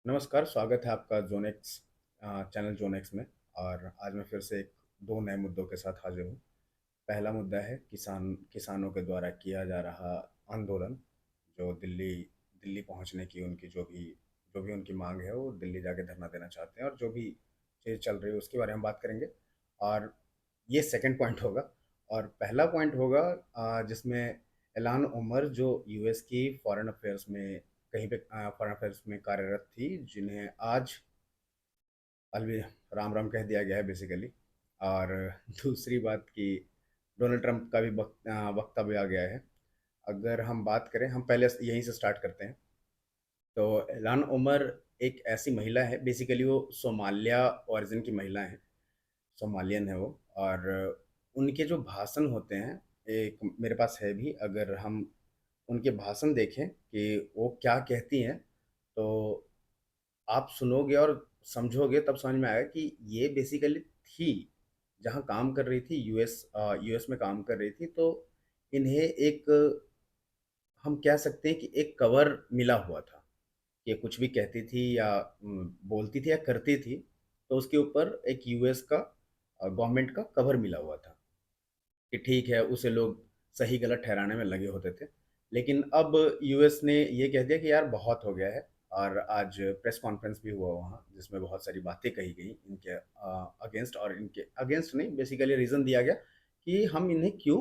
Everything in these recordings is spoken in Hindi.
नमस्कार, स्वागत है आपका जोनेक्स चैनल जोनेक्स में। और आज मैं फिर से एक दो नए मुद्दों के साथ हाजिर हूँ। पहला मुद्दा है किसानों के द्वारा किया जा रहा आंदोलन, जो दिल्ली दिल्ली पहुँचने की उनकी जो भी उनकी मांग है, वो दिल्ली जाके धरना देना चाहते हैं, और जो भी चीज़ चल रही है उसके बारे में बात करेंगे। और ये सेकंड पॉइंट होगा। और पहला पॉइंट होगा जिसमें इल्हान उमर, जो यूएस की फॉरेन अफेयर्स में कहीं पे फॉरेन अफेयर्स में कार्यरत थी, जिन्हें आज अलविदा राम राम कह दिया गया है बेसिकली। और दूसरी बात कि डोनाल्ड ट्रंप का भी वक्तव्य आ गया है। अगर हम बात करें, हम पहले यहीं से स्टार्ट करते हैं। तो इल्हान उमर एक ऐसी महिला है, बेसिकली वो सोमालिया ओरिजिन की महिला है, सोमालियन है वो। और उनके जो भाषण होते हैं, एक मेरे पास है भी, अगर हम उनके भाषण देखें कि वो क्या कहती हैं, तो आप सुनोगे और समझोगे तब समझ में आएगा कि ये बेसिकली थी जहाँ काम कर रही थी, यूएस में काम कर रही थी। तो इन्हें एक, हम कह सकते हैं कि एक कवर मिला हुआ था कि कुछ भी कहती थी या बोलती थी या करती थी, तो उसके ऊपर एक यूएस का गवर्नमेंट का कवर मिला हुआ था कि ठीक है, उसे लोग सही गलत ठहराने में लगे होते थे। लेकिन अब यूएस ने ये कह दिया कि यार बहुत हो गया है। और आज प्रेस कॉन्फ्रेंस भी हुआ वहाँ, जिसमें बहुत सारी बातें कही गई इनके अगेंस्ट, और इनके अगेंस्ट नहीं, बेसिकली रीज़न दिया गया कि हम इन्हें क्यों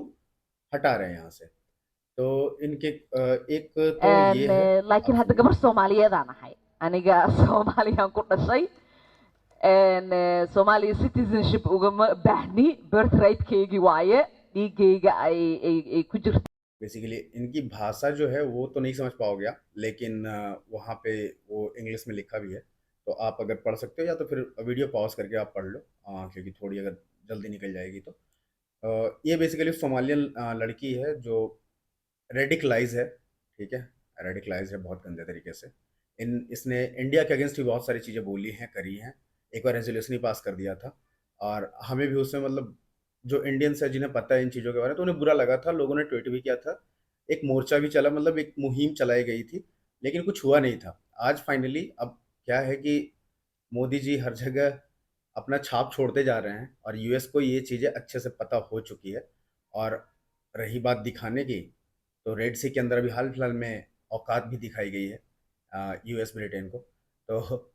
हटा रहे हैं यहाँ से। तो इनके एक तो ये है। Laakiin आप hadda सुनिए। gabar Soomaaliyeedaan ahay. Aniga Soomaaliyaan ku dhashay. Soomaaliya citizenship ugama baahni. Birthright-kaygii waaye. Dhiiggayga ay ku jirto. Basically इनकी भाषा जो है वो तो नहीं समझ पाओगे आप, लेकिन वहाँ पे वो इंग्लिश में लिखा भी है। तो आप अगर पढ़ सकते हो, या तो फिर वीडियो पॉज करके आप पढ़ लो, क्योंकि थोड़ी अगर जल्दी निकल जाएगी तो। ये बेसिकली सोमालियन लड़की है जो रेडिकलाइज है। ठीक है, रेडिकलाइज है बहुत गंदे तरीके से। इसने इंडिया के अगेंस्ट भी बहुत सारी चीज़ें बोली हैं, करी हैं। एक बार रेजोल्यूशन ही पास कर दिया था, और हमें भी उसमें मतलब, जो इंडियंस है जिन्हें पता है इन चीज़ों के बारे में, तो उन्हें बुरा लगा था। लोगों ने ट्वीट भी किया था, एक मोर्चा भी चला, मतलब एक मुहिम चलाई गई थी, लेकिन कुछ हुआ नहीं था। आज फाइनली अब क्या है कि मोदी जी हर जगह अपना छाप छोड़ते जा रहे हैं, और यूएस को ये चीज़ें अच्छे से पता हो चुकी है। और रही बात दिखाने की, तो रेड सी के अंदर अभी हाल फिलहाल में औकात भी दिखाई गई है यूएस ब्रिटेन को। तो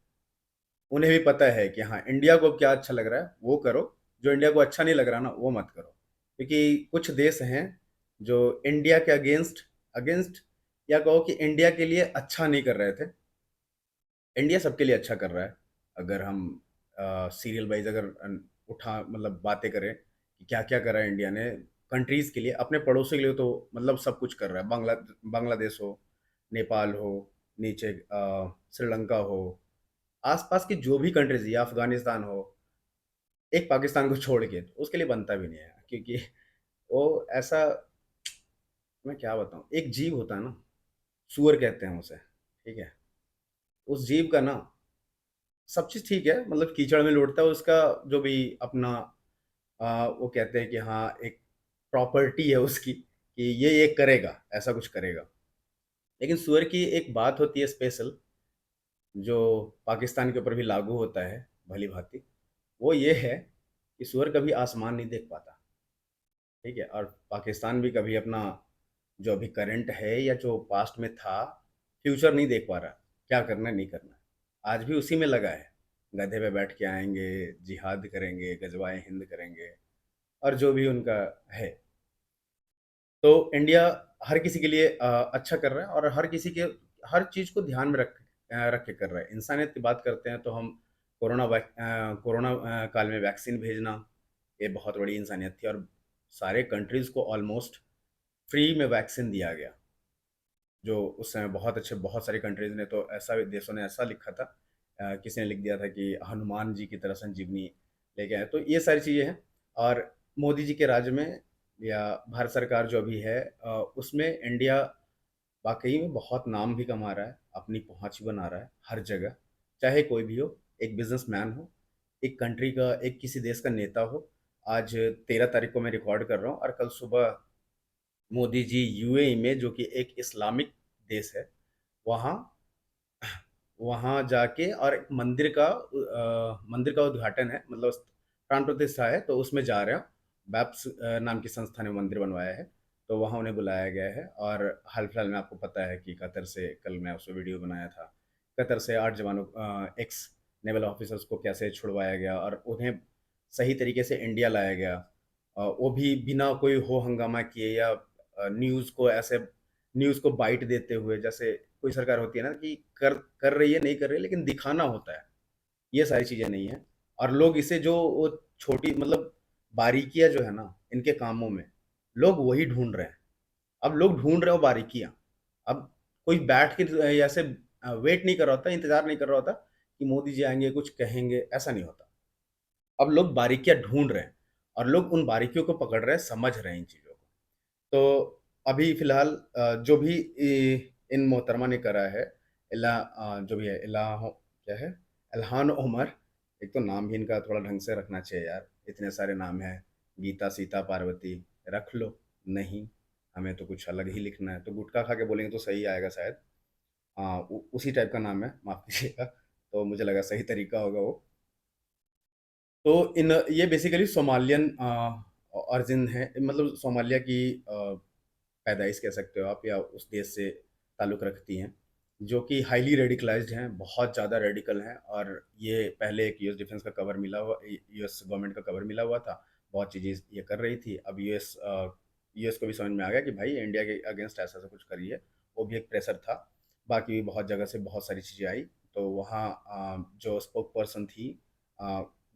उन्हें भी पता है कि हाँ, इंडिया को क्या अच्छा लग रहा है वो करो, जो इंडिया को अच्छा नहीं लग रहा ना वो मत करो। क्योंकि कुछ देश हैं जो इंडिया के अगेंस्ट अगेंस्ट या कहो कि इंडिया के लिए अच्छा नहीं कर रहे थे। इंडिया सबके लिए अच्छा कर रहा है। अगर हम सीरियल वाइज अगर उठा मतलब बातें करें कि क्या क्या कर रहा है इंडिया ने कंट्रीज के लिए, अपने पड़ोसी के लिए, तो मतलब सब कुछ कर रहा है। बांग्लादेश हो, नेपाल हो, नीचे श्रीलंका हो, आसपास की जो भी कंट्रीज, या अफगानिस्तान हो, एक पाकिस्तान को छोड़ के, तो उसके लिए बनता भी नहीं है। क्योंकि वो ऐसा, मैं क्या बताऊं, एक जीव होता है ना, सुअर कहते हैं उसे, ठीक है, उस जीव का ना सब चीज़ ठीक है, मतलब कीचड़ में लौटता है उसका, जो भी अपना वो कहते हैं कि हाँ, एक प्रॉपर्टी है उसकी कि ये करेगा, ऐसा कुछ करेगा। लेकिन सुअर की एक बात होती है स्पेशल, जो पाकिस्तान के ऊपर भी लागू होता है भली भांति। वो ये है कि सुअर कभी आसमान नहीं देख पाता। ठीक है, और पाकिस्तान भी कभी अपना, जो अभी करंट है या जो पास्ट में था, फ्यूचर नहीं देख पा रहा, क्या करना है नहीं करना है। आज भी उसी में लगा है, गधे पे बैठ के आएंगे, जिहाद करेंगे, गजवाए हिंद करेंगे, और जो भी उनका है। तो इंडिया हर किसी के लिए अच्छा कर रहा है, और हर किसी के हर चीज़ को ध्यान में रख के कर रहा है। इंसानियत की बात करते हैं तो हम कोरोना काल में वैक्सीन भेजना, ये बहुत बड़ी इंसानियत थी। और सारे कंट्रीज़ को ऑलमोस्ट फ्री में वैक्सीन दिया गया, जो उस समय बहुत अच्छे, बहुत सारी कंट्रीज़ ने, तो ऐसा देशों ने ऐसा लिखा था, किसी ने लिख दिया था कि हनुमान जी की तरह संजीवनी लेके आए। तो ये सारी चीज़ें हैं। और मोदी जी के राज्य में, या भारत सरकार जो अभी है, उसमें इंडिया वाकई में बहुत नाम भी कमा रहा है, अपनी पहुंच भी बना रहा है हर जगह। चाहे कोई भी हो, एक बिजनेसमैन हो, एक कंट्री का, एक किसी देश का नेता हो। आज 13 तारीख को मैं रिकॉर्ड कर रहा हूँ, और कल सुबह मोदी जी यूएई में, जो कि एक इस्लामिक देश है, वहाँ वहाँ जाके और एक मंदिर का उद्घाटन है, मतलब प्राण प्रतिष्ठा है, तो उसमें जा रहे हो। बैप्स नाम की संस्था ने मंदिर बनवाया है, तो वहाँ उन्हें बुलाया गया है। और हाल फिलहाल में आपको पता है कि कतर से, कल मैं उस पर वीडियो बनाया था, कतर से 8 जवानों, एक्स नेवल ऑफिसर्स को कैसे छुड़वाया गया और उन्हें सही तरीके से इंडिया लाया गया। वो भी बिना कोई हो हंगामा किए या न्यूज़ को बाइट देते हुए, जैसे कोई सरकार होती है ना कि कर कर रही है, नहीं कर रही है, लेकिन दिखाना होता है। ये सारी चीज़ें नहीं है। और लोग इसे जो वो छोटी मतलब बारीकियाँ जो है ना इनके कामों में, लोग वही ढूँढ रहे हैं। अब लोग ढूँढ रहे हो बारीकियाँ। अब कोई बैठ के ऐसे वेट नहीं कर रहा होता, इंतज़ार नहीं कर रहा होता कि मोदी जी आएँगे, कुछ कहेंगे, ऐसा नहीं होता। अब लोग बारीकियाँ ढूँढ रहे हैं और लोग उन बारीकियों को पकड़ रहे हैं, समझ रहे हैं इन चीज़ों को। तो अभी फ़िलहाल जो भी इन मोहतरमा ने करा है, जो भी है, क्या है? इल्हान उमर, एक तो नाम भी इनका थोड़ा ढंग से रखना चाहिए यार, इतने सारे नाम हैं, गीता, सीता, पार्वती, रख लो, नहीं, हमें तो कुछ अलग ही लिखना है, तो गुटखा खा के बोलेंगे तो सही आएगा शायद। उसी टाइप का नाम है, माफ़ कीजिएगा, तो मुझे लगा सही तरीका होगा वो। तो इन ये बेसिकली सोमालियन ओरिजिन है, मतलब सोमालिया की पैदाइश कह सकते हो आप, या उस देश से ताल्लुक़ रखती हैं, जो कि हाइली रेडिकलाइज़्ड हैं, बहुत ज़्यादा रेडिकल हैं। और ये पहले एक यूएस डिफेंस का कवर मिला हुआ, यूएस गवर्नमेंट का कवर मिला हुआ था, बहुत चीज़ें ये कर रही थी। अब यूएस को भी समझ में आ गया कि भाई इंडिया के अगेंस्ट ऐसा-ऐसा कुछ करिए, वो भी एक प्रेशर था। बाकी भी बहुत जगह से बहुत सारी चीज़ें आई, तो वहाँ जो स्पोक पर्सन थी अ,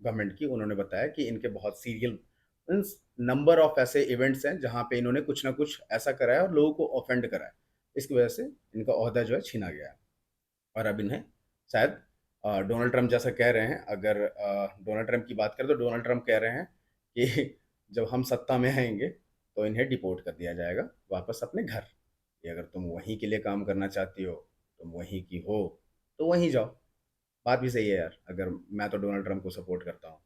गवर्नमेंट की, उन्होंने बताया कि इनके बहुत सीरियल मीन्स नंबर ऑफ ऐसे इवेंट्स हैं जहाँ पे इन्होंने कुछ ना कुछ ऐसा करा है और लोगों को ऑफेंड करा है। इसकी वजह से इनका ओहदा जो है छीना गया है। और अब इन्हें शायद डोनाल्ड ट्रंप जैसा कह रहे हैं, अगर डोनाल्ड ट्रंप की बात करें तो डोनाल्ड ट्रंप कह रहे हैं कि जब हम सत्ता में आएँगे तो इन्हें डिपोर्ट कर दिया जाएगा वापस अपने घर, कि अगर तुम वहीं के लिए काम करना चाहती हो, तुम वहीं की हो, तो वहीं जाओ। बात भी सही है यार, अगर मैं तो डोनाल्ड ट्रंप को सपोर्ट करता हूँ।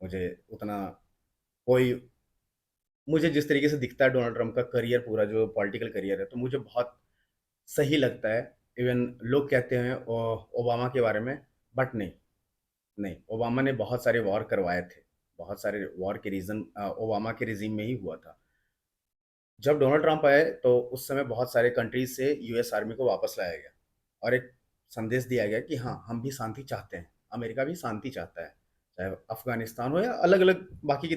मुझे उतना कोई मुझे जिस तरीके से दिखता है डोनाल्ड ट्रंप का करियर, पूरा जो पॉलिटिकल करियर है, तो मुझे बहुत सही लगता है। इवन लोग कहते हैं ओबामा के बारे में, बट नहीं, नहीं, ओबामा ने बहुत सारे वॉर करवाए थे। बहुत सारे वॉर के रीज़न ओबामा के रिजीम में ही हुआ था। जब डोनाल्ड ट्रंप आए तो उस समय बहुत सारे कंट्रीज़ से यूएस आर्मी को वापस लाया गया और एक संदेश दिया गया कि हाँ, हम भी शांति चाहते हैं। अमेरिका भी शांति चाहता है, चाहे अफ़गानिस्तान हो या अलग-अलग बाकी के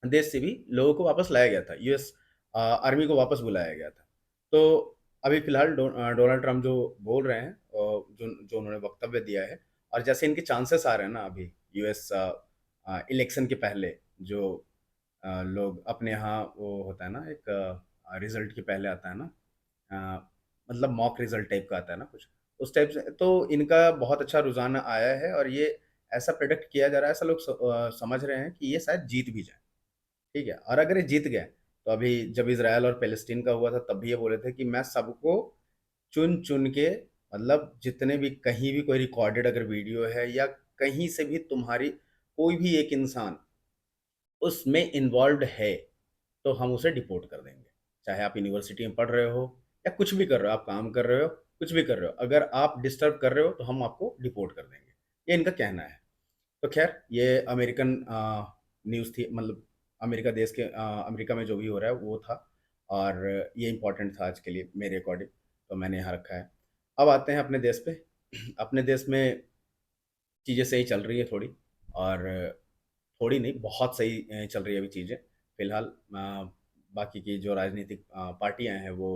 देश से भी लोगों को वापस लाया गया था, यूएस आर्मी को वापस बुलाया गया था। तो अभी फ़िलहाल डोनाल्ड ट्रंप जो बोल रहे हैं, जो जो उन्होंने वक्तव्य दिया है, और जैसे इनके चांसेस आ रहे हैं ना अभी यूएस इलेक्शन के पहले, जो लोग अपने यहाँ, वो होता है ना एक रिज़ल्ट के पहले आता है ना, अ, मतलब मॉक रिज़ल्ट टाइप का आता है ना कुछ, उस टाइप से, तो इनका बहुत अच्छा रुझान आया है और ये ऐसा प्रेडिक्ट किया जा रहा है, ऐसा लोग समझ रहे हैं कि ये शायद जीत भी जाएँ। ठीक है? और अगर ये जीत गए, तो अभी जब इज़राइल और पैलेस्टीन का हुआ था तब भी ये बोले थे कि मैं सबको चुन-चुन के, मतलब जितने भी, कहीं भी कोई रिकॉर्डेड अगर वीडियो है या कहीं से भी तुम्हारी कोई भी एक इंसान उसमें इन्वॉल्व्ड है, तो हम उसे डिपोर्ट कर देंगे। चाहे आप यूनिवर्सिटी में पढ़ रहे हो या कुछ भी कर रहे हो, आप काम कर रहे हो, कुछ भी कर रहे हो, अगर आप डिस्टर्ब कर रहे हो तो हम आपको डिपोर्ट कर देंगे। ये इनका कहना है। तो ख़ैर ये अमेरिकन न्यूज़ थी, मतलब अमेरिका में जो भी हो रहा है वो था, और ये इम्पोर्टेंट था आज के लिए मेरे अकॉर्डिंग, तो मैंने यहाँ रखा है। अब आते हैं अपने देश पे। अपने देश में चीज़ें सही चल रही है थोड़ी, और थोड़ी नहीं, बहुत सही चल रही है अभी चीज़ें। फ़िलहाल बाकी की जो राजनीतिक पार्टियाँ हैं वो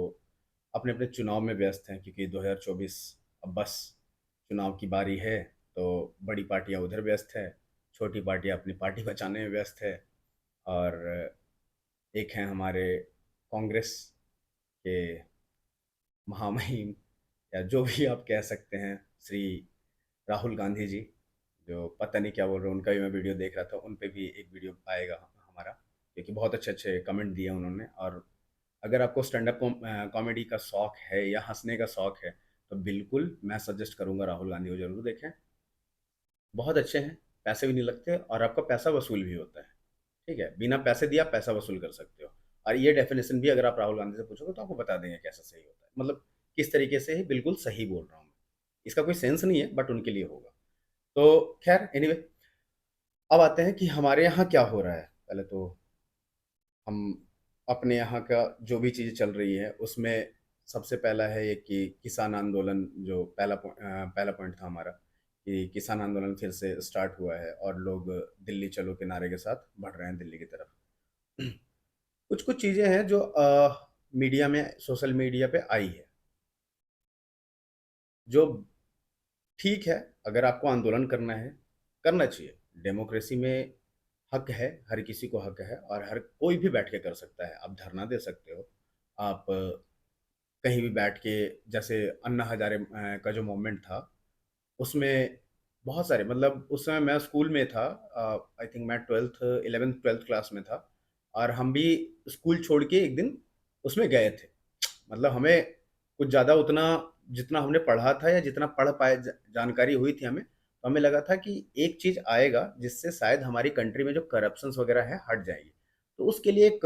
अपने-अपने चुनाव में व्यस्त हैं, क्योंकि 2024 अब बस चुनाव की बारी है, तो बड़ी पार्टियाँ उधर व्यस्त है, छोटी पार्टियाँ अपनी पार्टी बचाने में व्यस्त है। और एक हैं हमारे कांग्रेस के महामहिम, या जो भी आप कह सकते हैं, श्री राहुल गांधी जी, जो पता नहीं क्या बोल रहे हैं, उनका भी मैं वीडियो देख रहा था, उन पे भी एक वीडियो आएगा हमारा, क्योंकि बहुत अच्छे-अच्छे कमेंट दिए उन्होंने। और अगर आपको स्टैंड अप कॉमेडी का शौक है या हँसने का शौक है, तो बिल्कुल मैं सजेस्ट करूँगा राहुल गांधी को ज़रूर देखें। बहुत अच्छे हैं, पैसे भी नहीं लगते और आपका पैसा वसूल भी होता है, ठीक है? बिना पैसे दिए आप पैसा वसूल कर सकते हो। और ये डेफ़िनेशन भी अगर आप राहुल गांधी से पूछोगे तो आपको बता देंगे कैसे सही होता है। मतलब किस तरीके से बिल्कुल सही बोल रहा हूँ मैं। इसका कोई सेंस नहीं है, बट उनके लिए होगा। तो खैर एनीवे, अब आते हैं कि हमारे यहाँ क्या हो रहा है। पहले तो हम अपने यहाँ का जो भी चीज़ें चल रही है उसमें सबसे पहला है ये कि किसान आंदोलन, जो पहला पॉइंट था हमारा, कि किसान आंदोलन फिर से स्टार्ट हुआ है और लोग दिल्ली चलो के नारे के साथ बढ़ रहे हैं दिल्ली की तरफ। कुछ कुछ चीज़ें हैं जो मीडिया में, सोशल मीडिया पे आई है, जो ठीक है। अगर आपको आंदोलन करना है, करना चाहिए। डेमोक्रेसी में हक है, हर किसी को हक है, और हर कोई भी बैठ के कर सकता है। आप धरना दे सकते हो, आप कहीं भी बैठ के, जैसे अन्ना हजारे का जो मूवमेंट था, उसमें बहुत सारे, मतलब उस समय मैं स्कूल में था, आई थिंक मैं 11th 12th क्लास में था, और हम भी स्कूल छोड़ के एक दिन उसमें गए थे। मतलब हमें कुछ ज़्यादा उतना, जितना हमने पढ़ा था या जितना पढ़ पाए, जानकारी हुई थी हमें, तो हमें लगा था कि एक चीज़ आएगा जिससे शायद हमारी कंट्री में जो करप्शंस वगैरह है हट जाएगी। तो उसके लिए एक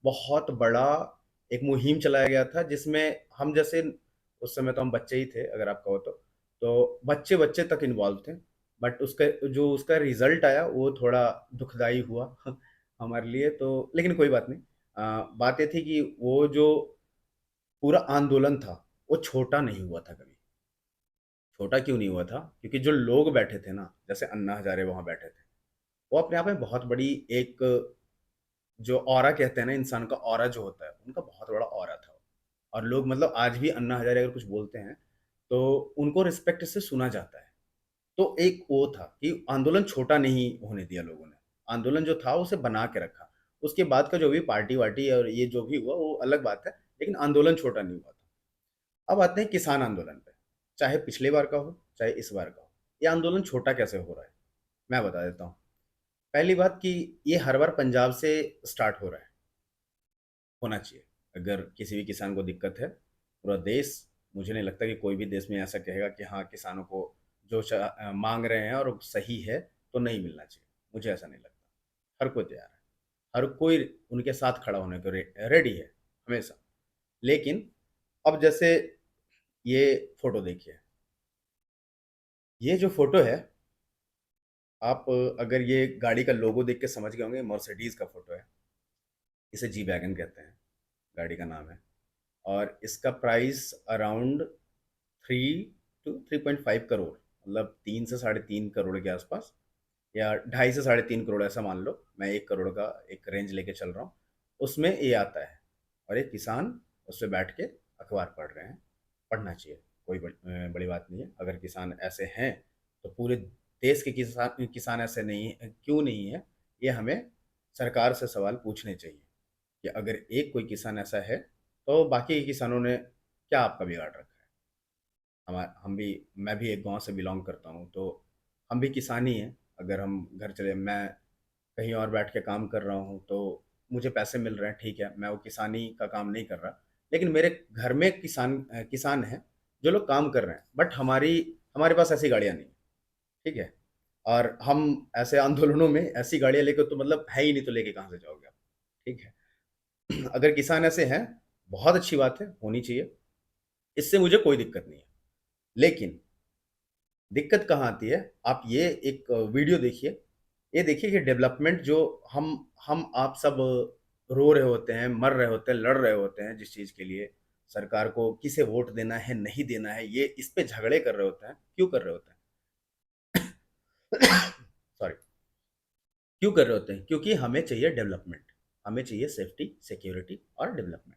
बहुत बड़ा एक मुहिम चलाया गया था, जिसमें हम जैसे, उस समय तो हम बच्चे ही थे अगर आप कहो तो बच्चे बच्चे तक इन्वॉल्व थे। बट उसका जो उसका रिजल्ट आया वो थोड़ा दुखदाई हुआ हमारे लिए। तो लेकिन कोई बात नहीं। बात ये थी कि वो जो पूरा आंदोलन था वो छोटा नहीं हुआ था कभी। छोटा क्यों नहीं हुआ था? क्योंकि जो लोग बैठे थे ना, जैसे अन्ना हजारे वहां बैठे थे, वो अपने आप में बहुत बड़ी एक, जो ऑरा कहते हैं ना, इंसान का ऑरा जो होता है, उनका बहुत बड़ा ऑरा था। और लोग, मतलब आज भी अन्ना हजारे अगर कुछ बोलते हैं तो उनको रिस्पेक्ट से सुना जाता है। तो एक वो था कि आंदोलन छोटा नहीं होने दिया लोगों ने। आंदोलन जो था उसे बना के रखा। उसके बाद का जो भी पार्टी वार्टी और ये जो भी हुआ वो अलग बात है, लेकिन आंदोलन छोटा नहीं हुआ था। अब आते हैं किसान आंदोलन पे। चाहे पिछले बार का हो, चाहे इस बार का हो, ये आंदोलन छोटा कैसे हो रहा है, मैं बता देता हूँ। पहली बात कि ये हर बार पंजाब से स्टार्ट हो रहा है। होना चाहिए। अगर किसी भी किसान को दिक्कत है, पूरा देश, मुझे नहीं लगता कि कोई भी देश में ऐसा कहेगा कि हाँ, किसानों को जो मांग रहे हैं और वो सही है तो नहीं मिलना चाहिए। मुझे ऐसा नहीं लगता। हर कोई तैयार है, हर कोई उनके साथ खड़ा होने को रेडी है, हमेशा। लेकिन अब जैसे ये फोटो देखिए, ये जो फोटो है, आप अगर ये गाड़ी का लोगो देख के समझ गए होंगे, मर्सिडीज का फोटो है। इसे जी वैगन कहते हैं, गाड़ी का नाम है। और इसका प्राइस अराउंड 3 to 3.5 करोड़, मतलब 3 से 3.5 करोड़ के आसपास, या 2.5 से 3.5 करोड़, ऐसा मान लो। मैं 1 करोड़ का एक रेंज लेके चल रहा हूँ, उसमें ये आता है। और एक किसान उस पर बैठ के अखबार पढ़ रहे हैं। पढ़ना चाहिए, कोई बड़ी बात नहीं है। अगर किसान ऐसे हैं तो पूरे देश के किसान किसान ऐसे नहीं क्यों नहीं है, ये हमें सरकार से सवाल पूछने चाहिए कि अगर एक कोई किसान ऐसा है तो बाकी के किसानों ने क्या आपका बिगाड़ रखा है। हम भी, मैं भी एक गांव से बिलोंग करता हूँ, तो हम भी किसान ही हैं। अगर हम घर चले, मैं कहीं और बैठ के काम कर रहा हूँ तो मुझे पैसे मिल रहे हैं, ठीक है, मैं वो किसानी का काम नहीं कर रहा। लेकिन मेरे घर में किसान हैं जो लोग काम कर रहे हैं, बट हमारी हमारे पास ऐसी गाड़ियाँ नहीं, ठीक है। और हम ऐसे आंदोलनों में ऐसी गाड़ियाँ लेकर, तो मतलब है ही नहीं तो लेके कहाँ से जाओगे आप, ठीक है। अगर किसान ऐसे हैं, बहुत अच्छी बात है, होनी चाहिए, इससे मुझे कोई दिक्कत नहीं है। लेकिन दिक्कत कहाँ आती है? आप ये एक वीडियो देखिए, ये देखिए कि डेवलपमेंट जो हम आप सब रो रहे होते हैं, मर रहे होते हैं, लड़ रहे होते हैं जिस चीज़ के लिए, सरकार को किसे वोट देना है, नहीं देना है, ये इस पे झगड़े कर रहे होते हैं। क्यों कर रहे होते हैं? सॉरी। क्यों कर रहे होते हैं? क्योंकि हमें चाहिए डेवलपमेंट, हमें चाहिए सेफ्टी, सिक्योरिटी और डेवलपमेंट।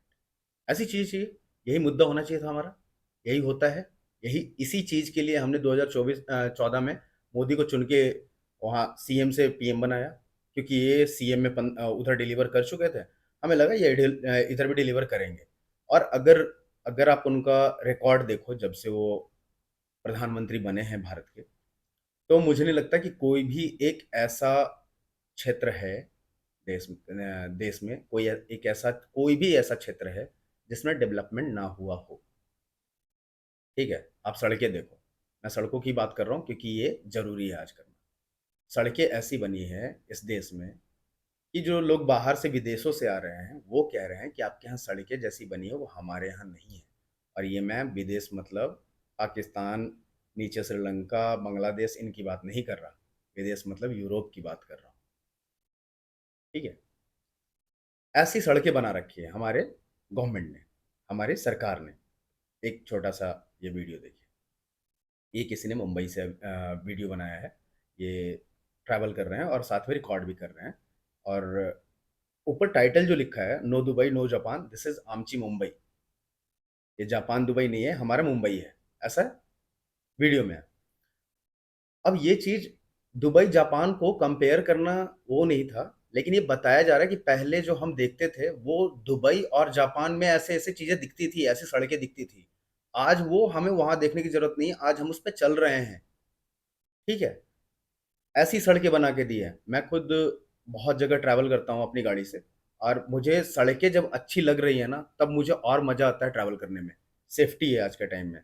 ऐसी चीज़ चाहिए। यही मुद्दा होना चाहिए था हमारा, यही होता है। यही इसी चीज़ के लिए हमने 2014 में मोदी को चुन के वहाँ सीएम से पीएम बनाया, क्योंकि ये सीएम में उधर डिलीवर कर चुके थे। हमें लगा ये इधर भी डिलीवर करेंगे। और अगर अगर आप उनका रिकॉर्ड देखो, जब से वो प्रधानमंत्री बने हैं भारत के, तो मुझे नहीं लगता कि कोई भी एक ऐसा क्षेत्र है देश में, एक ऐसा कोई भी ऐसा क्षेत्र है जिसमें डेवलपमेंट ना हुआ हो, ठीक है। आप सड़कें देखो, मैं सड़कों की बात कर रहा हूँ क्योंकि ये जरूरी है आज करना। सड़कें ऐसी बनी है इस देश में कि जो लोग बाहर से, विदेशों से आ रहे हैं, वो कह रहे हैं कि आपके यहाँ सड़कें जैसी बनी है वो हमारे यहाँ नहीं है। और ये मैं विदेश, मतलब पाकिस्तान, नीचे श्रीलंका, बांग्लादेश, इनकी बात नहीं कर रहा। विदेश मतलब यूरोप की बात कर रहा हूँ। ठीक है। ऐसी सड़कें बना रखी है हमारे गवर्नमेंट ने, हमारी सरकार ने। एक छोटा सा ये वीडियो देखिए। ये किसी ने मुंबई से वीडियो बनाया है। ये ट्रैवल कर रहे हैं और साथ में रिकॉर्ड भी कर रहे हैं। और ऊपर टाइटल जो लिखा है, no Dubai no Japan, this is आमची मुंबई। ये जापान दुबई नहीं है, हमारा मुंबई है, ऐसा वीडियो में है। अब ये चीज दुबई जापान को कंपेयर करना वो नहीं था, लेकिन ये बताया जा रहा है कि पहले जो हम देखते थे वो दुबई और जापान में ऐसे ऐसे चीजें दिखती थी, ऐसी सड़कें दिखती थी। आज वो हमें वहां देखने की जरूरत नहीं है, आज हम उस पर चल रहे हैं। ठीक है। ऐसी सड़कें बना के दी है। मैं खुद बहुत जगह ट्रैवल करता हूँ अपनी गाड़ी से, और मुझे सड़कें जब अच्छी लग रही है ना, तब मुझे और मजा आता है ट्रैवल करने में। सेफ्टी है आज के टाइम में।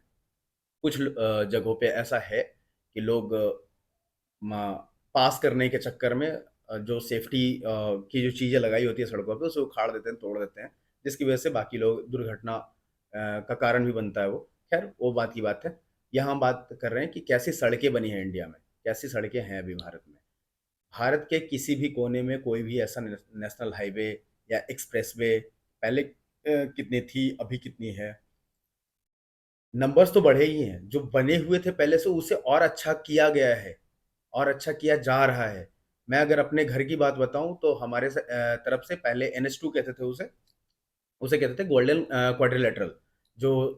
कुछ जगहों पे ऐसा है कि लोग पास करने के चक्कर में जो सेफ्टी की जो चीज़ें लगाई होती है सड़कों पे, उसे उखाड़ देते हैं, तोड़ देते हैं, जिसकी वजह से बाकी लोग दुर्घटना का कारण भी बनता है वो। खैर वो बात की बात है। यहाँ हम बात कर रहे हैं कि कैसी सड़कें बनी हैं इंडिया में, कैसी सड़कें हैं अभी भारत में। भारत के किसी भी कोने में कोई भी ऐसा नेशनल हाईवे या एक्सप्रेसवे पहले कितनी थी, अभी कितनी है। नंबर्स तो बढ़े ही हैं, जो बने हुए थे पहले से उसे और अच्छा किया गया है, और अच्छा किया जा रहा है। मैं अगर अपने घर की बात बताऊं तो हमारे तरफ से पहले NH2 कहते थे उसे। उसे कहते थे गोल्डन क्वाड्रिलेटरल, जो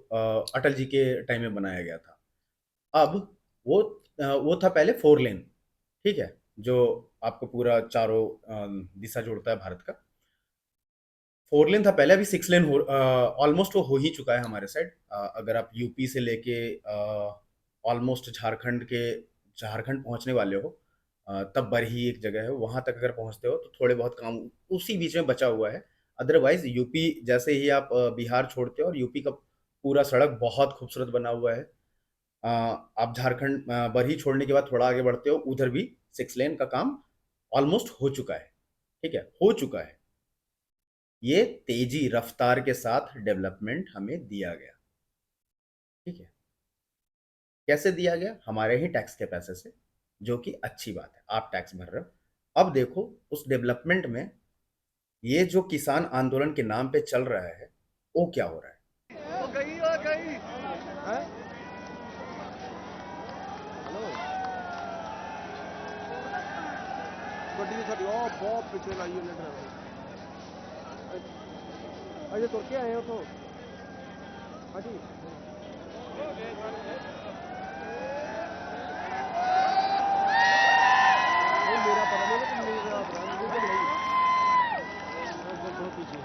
अटल जी के टाइम में बनाया गया था। अब वो था पहले 4 लेन। ठीक है। जो आपको पूरा चारों दिशा जोड़ता है भारत का। 4 लेन था पहले, अभी 6 लेन हो ऑलमोस्ट वो हो ही चुका है हमारे साइड। अगर आप यूपी से लेके ऑलमोस्ट झारखंड पहुंचने वाले हो, तब बरही एक जगह है, वहां तक अगर पहुंचते हो तो थोड़े बहुत काम उसी बीच में बचा हुआ है। अदरवाइज यूपी जैसे ही आप बिहार छोड़ते हो, और यूपी का पूरा सड़क बहुत खूबसूरत बना हुआ है। आप झारखंड बरही छोड़ने के बाद थोड़ा आगे बढ़ते हो, उधर भी 6 लेन का काम ऑलमोस्ट हो चुका है। ठीक है, हो चुका है। ये तेजी रफ्तार के साथ डेवलपमेंट हमें दिया गया। ठीक है। कैसे दिया गया? हमारे ही टैक्स के पैसे से, जो कि अच्छी बात है, आप टैक्स भर रहे हो। अब देखो उस डेवलपमेंट में ये जो किसान आंदोलन के नाम पे चल रहा है, वो क्या हो रहा है। हो गई हैं? हेलो गड्डी साडी बहुत पिछले लाई है ड्राइवर अजे तुर के आए हो तो हाँ जी नहीं मेरा पता नहीं लेकिन मेरा मुझे तो नहीं बहुत पीछे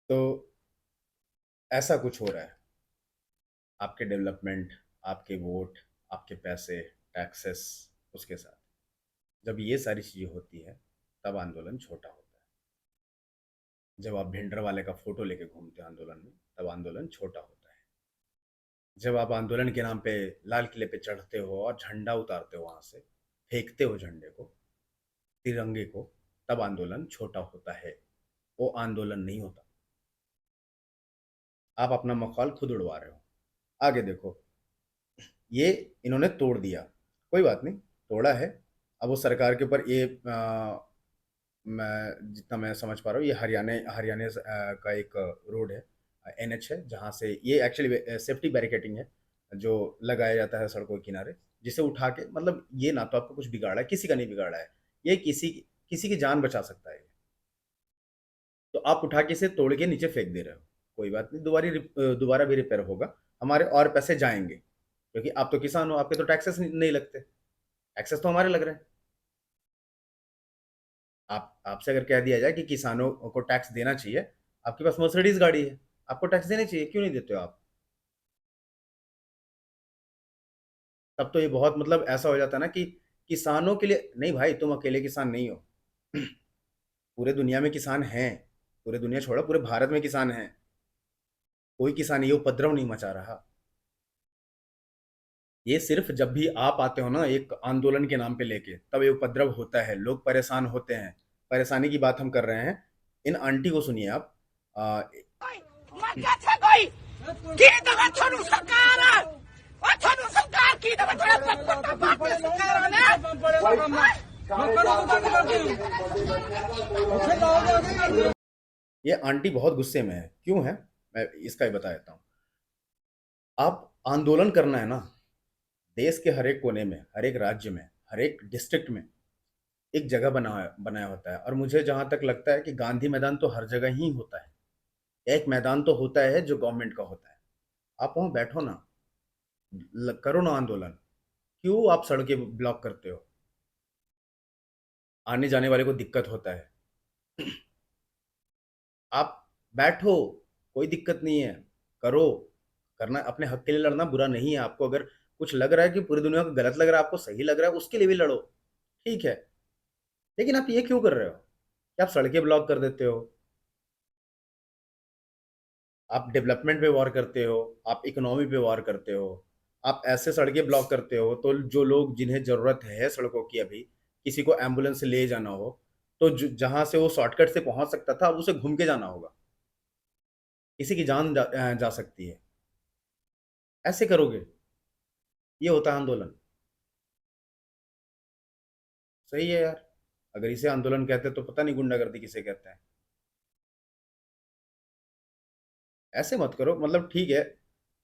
तो ऐसा कुछ हो रहा है। आपके डेवलपमेंट, आपके वोट, आपके पैसे, टैक्सेस, उसके साथ जब ये सारी चीज़ें होती है, तब आंदोलन छोटा होता है। जब आप भिंडर वाले का फोटो लेके घूमते हो आंदोलन में, तब आंदोलन छोटा होता है। जब आप आंदोलन के नाम पे लाल किले पे चढ़ते हो और झंडा उतारते हो, वहां से फेंकते हो झंडे को, तिरंगे को, तब आंदोलन छोटा होता है। वो आंदोलन नहीं होता। आप अपना मखौल खुद उड़वा रहे हो। आगे देखो, ये इन्होंने तोड़ दिया, कोई बात नहीं, तोड़ा है। अब वो सरकार के ऊपर ये मैं जितना मैं समझ पा रहा हूँ, ये हरियाणा का एक रोड है, NH है, जहाँ से ये एक्चुअली सेफ्टी बैरिकेटिंग है जो लगाया जाता है सड़कों के किनारे, जिसे उठा के, मतलब ये ना तो आपको कुछ बिगाड़ा है, किसी का नहीं बिगाड़ा है, ये किसी की जान बचा सकता है। तो आप उठा के इसे तोड़ के नीचे फेंक दे रहे हो, कोई बात नहीं, दोबारा भी रिपेयर होगा, हमारे और पैसे जाएंगे, क्योंकि आप तो किसान हो, आपके तो टैक्सेस नहीं लगते। टैक्सेस तो हमारे लग रहे हैं। आप आपसे अगर कह दिया जाए कि किसानों को टैक्स देना चाहिए, आपके पास मर्सिडीज गाड़ी है, आपको टैक्स देना चाहिए, क्यों नहीं देते हो आप? तब तो ये बहुत, मतलब ऐसा हो जाता है ना कि किसानों के लिए नहीं भाई, तुम अकेले किसान नहीं हो। पूरे दुनिया में किसान हैं। पूरे दुनिया छोड़ो, पूरे भारत में किसान हैं। कोई किसान ये उपद्रव नहीं मचा रहा। ये सिर्फ जब भी आप आते हो ना एक आंदोलन के नाम पे लेके, तब ये उपद्रव होता है, लोग परेशान होते हैं। परेशानी की बात हम कर रहे हैं। इन आंटी को सुनिए आप। आ, मर गया था कोई की तो छोड़ू सरकार ये आंटी बहुत गुस्से में है, क्यों है मैं इसका ही बता देता हूँ। आप आंदोलन करना है ना, देश के हर एक कोने में, हर एक राज्य में, हर एक डिस्ट्रिक्ट में एक जगह बनाया होता है। और मुझे जहां तक लगता है कि गांधी मैदान तो हर जगह ही होता है, एक मैदान तो होता है जो गवर्नमेंट का होता है। आप वहां बैठो ना, करो ना आंदोलन। क्यों आप सड़कें ब्लॉक करते हो? आने जाने वाले को दिक्कत होता है। आप बैठो, कोई दिक्कत नहीं है, करो। करना अपने हक के लिए, लड़ना बुरा नहीं है। आपको अगर कुछ लग रहा है कि पूरी दुनिया को गलत लग रहा है, आपको सही लग रहा है, उसके लिए भी लड़ो, ठीक है। लेकिन आप ये क्यों कर रहे हो कि आप सड़कें ब्लॉक कर देते हो, आप डेवलपमेंट पे वार करते हो, आप इकोनॉमी पे वार करते हो, आप ऐसे सड़कें ब्लॉक करते हो तो जो लोग जिन्हें ज़रूरत है सड़कों की, अभी किसी को एम्बुलेंस से ले जाना हो तो जहां से वो शॉर्टकट से पहुंच सकता था, अब उसे घूम के जाना होगा। किसी की जान जा सकती है। ऐसे करोगे? ये होता है आंदोलन? सही है यार। अगर इसे आंदोलन कहते तो पता नहीं गुंडागर्दी किसे कहते हैं। ऐसे मत करो, मतलब ठीक है,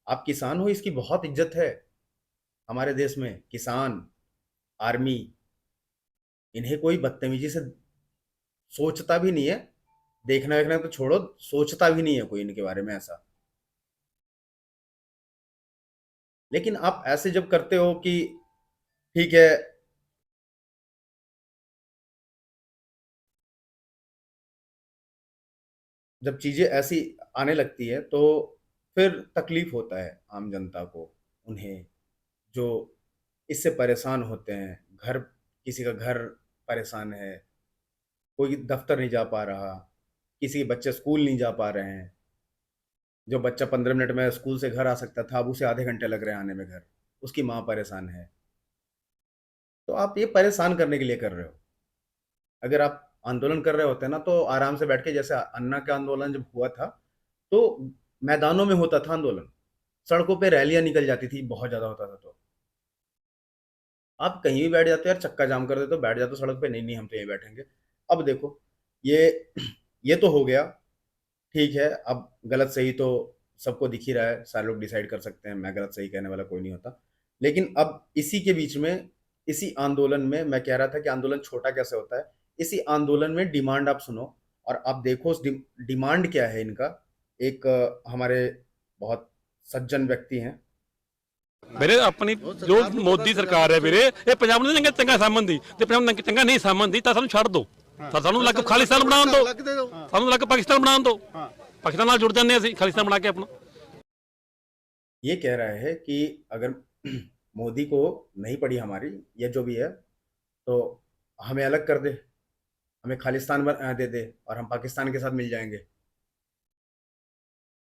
आप किसान हो, इसकी बहुत इज्जत है हमारे देश में। किसान, आर्मी, इन्हें कोई बदतमीजी से सोचता भी नहीं है। देखना देखना तो छोड़ो, सोचता भी नहीं है कोई इनके बारे में ऐसा। लेकिन आप ऐसे जब करते हो कि ठीक है, जब चीजें ऐसी आने लगती है तो फिर तकलीफ होता है आम जनता को, उन्हें जो इससे परेशान होते हैं। घर, किसी का घर परेशान है, कोई दफ्तर नहीं जा पा रहा, किसी के बच्चे स्कूल नहीं जा पा रहे हैं। जो बच्चा 15 मिनट में स्कूल से घर आ सकता था, अब उसे आधे घंटे लग रहे हैं आने में घर। उसकी माँ परेशान है। तो आप ये परेशान करने के लिए कर रहे हो। अगर आप आंदोलन कर रहे होते ना तो आराम से बैठ के, जैसे अन्ना का आंदोलन जब हुआ था तो मैदानों में होता था आंदोलन, सड़कों पे रैलियां निकल जाती थी, बहुत ज्यादा होता था। तो आप कहीं भी बैठ जाते हो यार, चक्का जाम कर देते हो, बैठ जाते हो सड़क पे, नहीं नहीं हम तो यहीं बैठेंगे। अब देखो, ये ये तो हो गया, ठीक है। अब गलत सही तो सबको दिख ही रहा है, सारे लोग डिसाइड कर सकते हैं, मैं गलत सही कहने वाला कोई नहीं होता। लेकिन अब इसी के बीच में, इसी आंदोलन में मैं कह रहा था कि आंदोलन छोटा कैसे होता है। इसी आंदोलन में डिमांड आप सुनो और आप देखो उस डिमांड क्या है इनका। एक हमारे बहुत सज्जन व्यक्ति हैं। ਵੀਰੇ ਆਪਣੀ ਜੋ ਮੋਦੀ ਸਰਕਾਰ ਹੈ ਵੀਰੇ, ਇਹ ਪੰਜਾਬ ਨੂੰ ਚੰਗਾ ਚੰਗਾ ਸਮਝਦੀ, ਤੇ ਪੰਜਾਬ ਨੂੰ ਚੰਗਾ ਨਹੀਂ ਸਮਝਦੀ ਤਾਂ ਸਾਨੂੰ ਛੱਡ ਦਿਓ। ਤਾਂ ਸਾਨੂੰ ਲੱਗ ਖਾਲਿਸਤਾਨ ਬਣਾਉਣ ਦਿਓ, ਸਾਨੂੰ ਲੱਗ ਪਾਕਿस्तान ਬਣਾਉਣ ਦਿਓ। ਪਾਕਿस्तान ਨਾਲ ਜੁੜ ਜਾਂਦੇ ਅਸੀਂ, ਖਾਲਿਸਤਾन ਬਣਾ के अपना। ये कह रहा है कि अगर मोदी को नहीं पड़ी हमारी, या जो भी है, तो हमें अलग कर दे, हमें खालिस्तान दे दे और हम पाकिस्तान के साथ मिल जाएंगे।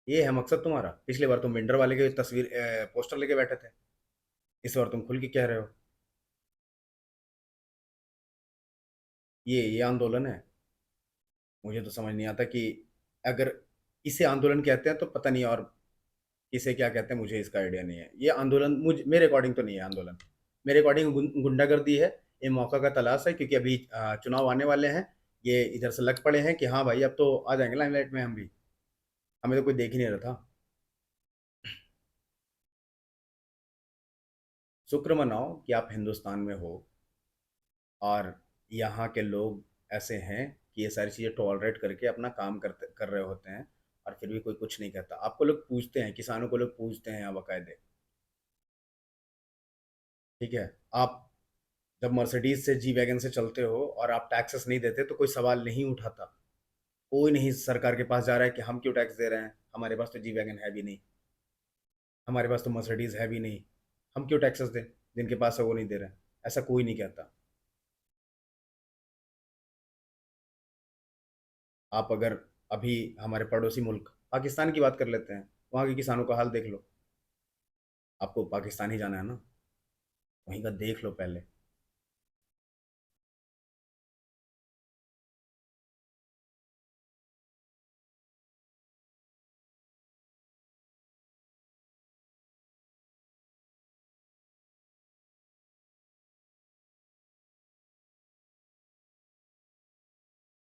ये है मकसद तुम्हारा? पिछली बार तुम विंडर वाले के तस्वीर पोस्टर लेके बैठे थे, इस बार तुम खुल के कह रहे हो। ये आंदोलन है? मुझे तो समझ नहीं आता कि अगर इसे आंदोलन कहते हैं तो पता नहीं और किसे क्या कहते हैं, मुझे इसका आइडिया नहीं है। ये आंदोलन मेरे अकॉर्डिंग तो नहीं है आंदोलन। मेरे अकॉर्डिंग गुंडागर्दी है। ये मौका का तलाश है, क्योंकि अभी चुनाव आने वाले हैं। ये इधर से लग पड़े हैं कि हाँ भाई अब तो आ जाएंगे लाइमलाइट में हम भी, हमें तो कोई देख ही नहीं रहा था। शुक्र मनाओ कि आप हिंदुस्तान में हो और यहाँ के लोग ऐसे हैं कि ये सारी चीज़ें टॉलरेट करके अपना काम कर रहे होते हैं, और फिर भी कोई कुछ नहीं कहता। आपको लोग पूछते हैं, किसानों को लोग पूछते हैं यहाँ बाकायदे, ठीक है। आप जब मर्सिडीज से, जी वैगन से चलते हो और आप टैक्सेस नहीं देते तो कोई सवाल नहीं उठाता। कोई नहीं सरकार के पास जा रहा है कि हम क्यों टैक्स दे रहे हैं, हमारे पास तो जी वैगन है भी नहीं, हमारे पास तो मर्सिडीज है भी नहीं, हम क्यों टैक्सेस दें, जिनके पास है वो नहीं दे रहे हैं। ऐसा कोई नहीं कहता। आप अगर अभी हमारे पड़ोसी मुल्क पाकिस्तान की बात कर लेते हैं, वहाँ के किसानों का हाल देख लो। आपको पाकिस्तान ही जाना है ना, वहीं का देख लो पहले।